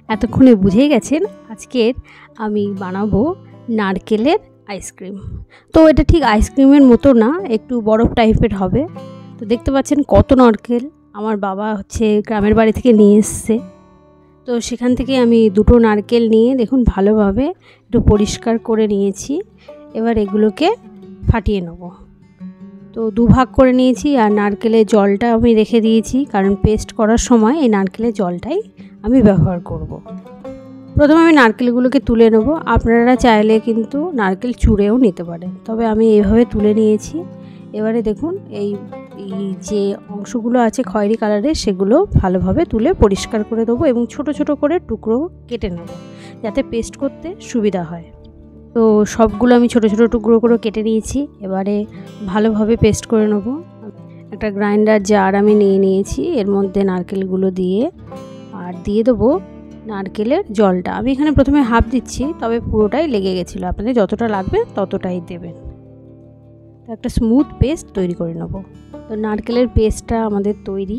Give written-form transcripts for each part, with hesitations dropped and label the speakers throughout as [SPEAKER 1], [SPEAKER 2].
[SPEAKER 1] এতক্ষণে বুঝেই গেছেন আজকের আমি বানাবো নারকেলের আইসক্রিম। তো এটা ঠিক আইসক্রিমের মতো না, একটু বরফ টাইপের হবে। তো দেখতে পাচ্ছেন কত নারকেল আমার বাবা গ্রামের বাড়ি থেকে নিয়ে এসছে। তো সেখান থেকে আমি দুটো নারকেল নিয়ে দেখুন ভালোভাবে একটু পরিষ্কার করে নিয়েছি। এবার এগুলোকে ফাটিয়ে নেব। তো দুভাগ করে নিয়েছি আর নারকেলের জলটা আমি রেখে দিয়েছি, কারণ পেস্ট করার সময় এই নারকেলের জলটাই আমি ব্যবহার করব। প্রথমে আমি নারকেলগুলোকে তুলে নেব। আপনারা চাইলে কিন্তু নারকেল চুড়েও নিতে পারেন, তবে আমি এইভাবে তুলে নিয়েছি। এবারে দেখুন এই যে অংশগুলো আছে খয়েরি কালারের, সেগুলো ভালোভাবে তুলে পরিষ্কার করে দেবো এবং ছোট ছোট করে টুকরো কেটে নেব, যাতে পেস্ট করতে সুবিধা হয়। তো সবগুলো আমি ছোট ছোট টুকরো করে কেটে নিয়েছি। এবারে ভালোভাবে পেস্ট করে নেব। একটা গ্রাইন্ডার জার আমি নিয়ে নিয়েছি, এর মধ্যে নারকেলগুলো দিয়ে আর দিয়ে দেবো নারকেলের জলটা। আমি এখানে প্রথমে হাফ দিচ্ছি, তবে পুরোটাই লেগে গেছিলো। আপনাদের যতটা লাগবে ততটাই দেবেন। তো একটা স্মুথ পেস্ট তৈরি করে নেব। তো নারকেলের পেস্টটা আমাদের তৈরি।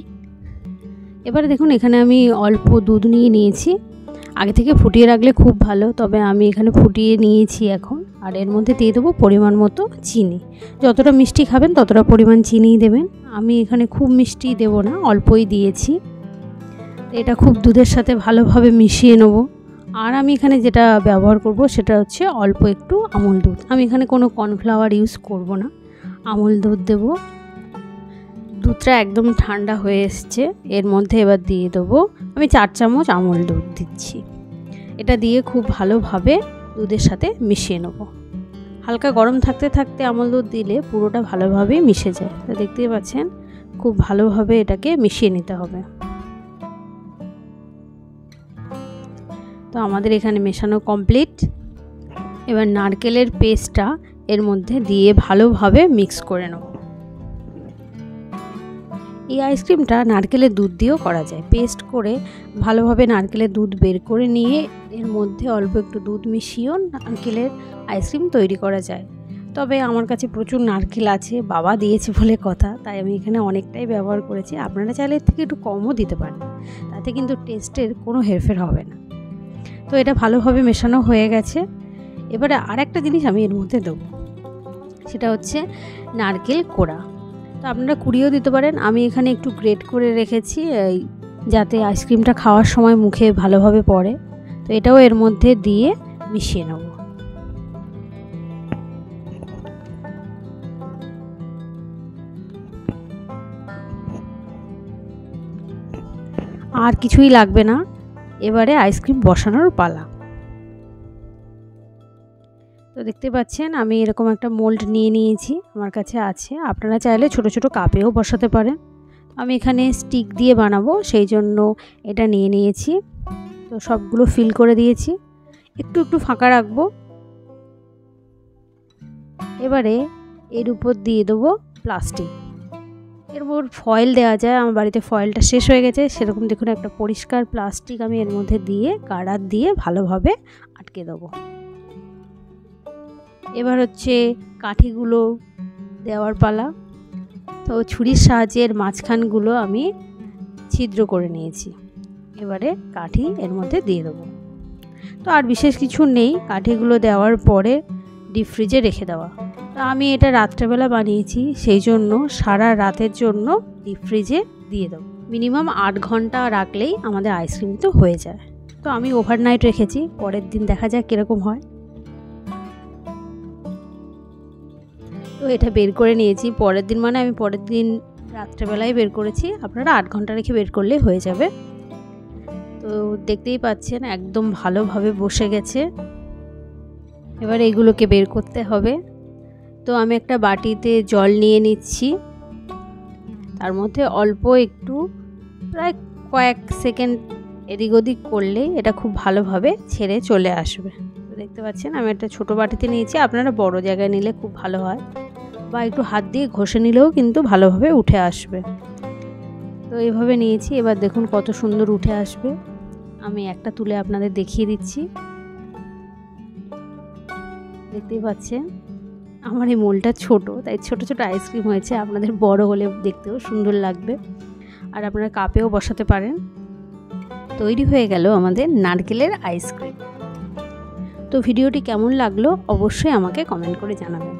[SPEAKER 1] এবারে দেখুন এখানে আমি অল্প দুধ নিয়ে নিয়েছি। আগে থেকে ফুটিয়ে রাখলে খুব ভালো, তবে আমি এখানে ফুটিয়ে নিয়েছি এখন। আর এর মধ্যে দিয়ে দেবো পরিমাণ মতো চিনি। যতটা মিষ্টি খাবেন ততটা পরিমাণ চিনিই দেবেন। আমি এখানে খুব মিষ্টি দেব না, অল্পই দিয়েছি। এটা খুব দুধের সাথে ভালোভাবে মিশিয়ে নেব। আর আমি এখানে যেটা ব্যবহার করব সেটা হচ্ছে অল্প একটু আমুল দুধ। আমি এখানে কোনো কর্নফ্লাওয়ার ইউজ করব না, আমুল দুধ দেব। দুধটা একদম ঠান্ডা হয়ে এসছে। এর মধ্যে এবার দিয়ে দেবো আমি 4 চামচ আমুল দুধ দিচ্ছি। এটা দিয়ে খুব ভালোভাবে দুধের সাথে মিশিয়ে নেব। হালকা গরম থাকতে থাকতে আমুল দুধ দিলে পুরোটা ভালোভাবে মিশে যায়। তো দেখতেই পাচ্ছেন খুব ভালোভাবে এটাকে মিশিয়ে নিতে হবে। তো আমাদের এখানে মেশানো কমপ্লিট। এবার নারকেলের পেস্টটা এর মধ্যে দিয়ে ভালোভাবে মিক্স করে নেব। এই আইসক্রিমটা নারকেলের দুধ দিয়েও করা যায়। পেস্ট করে ভালোভাবে নারকেলের দুধ বের করে নিয়ে এর মধ্যে অল্প একটু দুধ মিশিয়েও নারকেলের আইসক্রিম তৈরি করা যায়। তবে আমার কাছে প্রচুর নারকেল আছে, বাবা দিয়েছে বলে কথা, তাই আমি এখানে অনেকটাই ব্যবহার করেছি। আপনারা চাইলে এর থেকে একটু কমও দিতে পারেন, তাতে কিন্তু টেস্টের কোনো হেরফের হবে না। তো এটা ভালোভাবে মেশানো হয়ে গেছে। এবারে আর একটা জিনিস আমি এর মধ্যে দেবো, সেটা হচ্ছে নারকেল কোড়া। তো আপনারা কুড়িয়েও দিতে পারেন। আমি এখানে একটু গ্রেট করে রেখেছি, যাতে আইসক্রিমটা খাওয়ার সময় মুখে ভালোভাবে পড়ে। তো এটাও এর মধ্যে দিয়ে মিশিয়ে নেব। আর কিছুই লাগবে না। এবারে আইসক্রিম বসানোর পালা। তো দেখতে পাচ্ছেন আমি এরকম একটা মোল্ড নিয়ে নিয়েছি, আমার কাছে আছে। আপনারা চাইলে ছোট ছোট কাপেও বসাতে পারেন। আমি এখানে স্টিক দিয়ে বানাবো, সেই জন্য এটা নিয়ে নিয়েছি। তো সবগুলো ফিল করে দিয়েছি, একটু একটু ফাঁকা রাখবো। এবারে এর উপর দিয়ে দেবো প্লাস্টিক। এর উপর ফয়েল দেওয়া যায়, আমার বাড়িতে ফয়েলটা শেষ হয়ে গেছে। সেরকম দেখুন একটা পরিষ্কার প্লাস্টিক আমি এর মধ্যে দিয়ে গার্ডার দিয়ে ভালোভাবে আটকে দেবো। এবার হচ্ছে কাঠিগুলো দেওয়ার পালা। তো ছুরির সাহায্যে এর মাঝখানগুলো আমি ছিদ্র করে নিয়েছি। এবারে কাঠি এর মধ্যে দিয়ে দেবো। তো আর বিশেষ কিছু নেই। কাঠিগুলো দেওয়ার পরে ডিপ ফ্রিজে রেখে দেওয়া। তো আমি এটা রাত্রেবেলা বানিয়েছি, সেই জন্য সারা রাতের জন্য ডিপ ফ্রিজে দিয়ে দেবো। মিনিমাম 8 ঘন্টা রাখলেই আমাদের আইসক্রিম তো হয়ে যায়। তো আমি ওভারনাইট রেখেছি, পরের দিন দেখা যাক কীরকম হয়। তো এটা বের করে নিয়েছি পরের দিন, মানে আমি পরের দিন রাত্রেবেলায় বের করেছি। আপনারা 8 ঘন্টা রেখে বের করলেই হয়ে যাবে। তো দেখতেই পাচ্ছেন একদম ভালোভাবে বসে গেছে। এবার এগুলোকে বের করতে হবে। তো আমি একটা বাটিতে জল নিয়ে নিচ্ছি, তার মধ্যে অল্প একটু প্রায় কয়েক সেকেন্ড এদিক ওদিক করলে এটা খুব ভালোভাবে ছেড়ে চলে আসবে। তো দেখতে পাচ্ছেন আমি একটা ছোট বাটিতে নিয়েছি, আপনারা বড় জায়গায় নিলে খুব ভালো হয়, বা একটু হাত দিয়ে ঘষে নিলেও কিন্তু ভালোভাবে উঠে আসবে। তো এইভাবে নিয়েছি। এবার দেখুন কত সুন্দর উঠে আসবে। আমি একটা তুলে আপনাদের দেখিয়ে দিচ্ছি। দেখতেই পাচ্ছেন আমার এই মোলটা ছোট, তাই ছোট ছোট আইসক্রিম হয়েছে। আপনাদের বড় হলে দেখতেও সুন্দর লাগবে। আর আপনারা কাপেও বসাতে পারেন। তৈরি হয়ে গেল আমাদের নারকেলের আইসক্রিম। তো ভিডিওটি কেমন লাগলো অবশ্যই আমাকে কমেন্ট করে জানাবেন।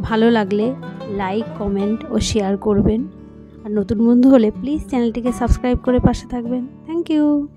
[SPEAKER 1] ভালো লাগলে লাইক, কমেন্ট ও শেয়ার করবেন। আর নতুন বন্ধু হলে প্লিজ চ্যানেলটিকে সাবস্ক্রাইব করে পাশে থাকবেন। Thank you.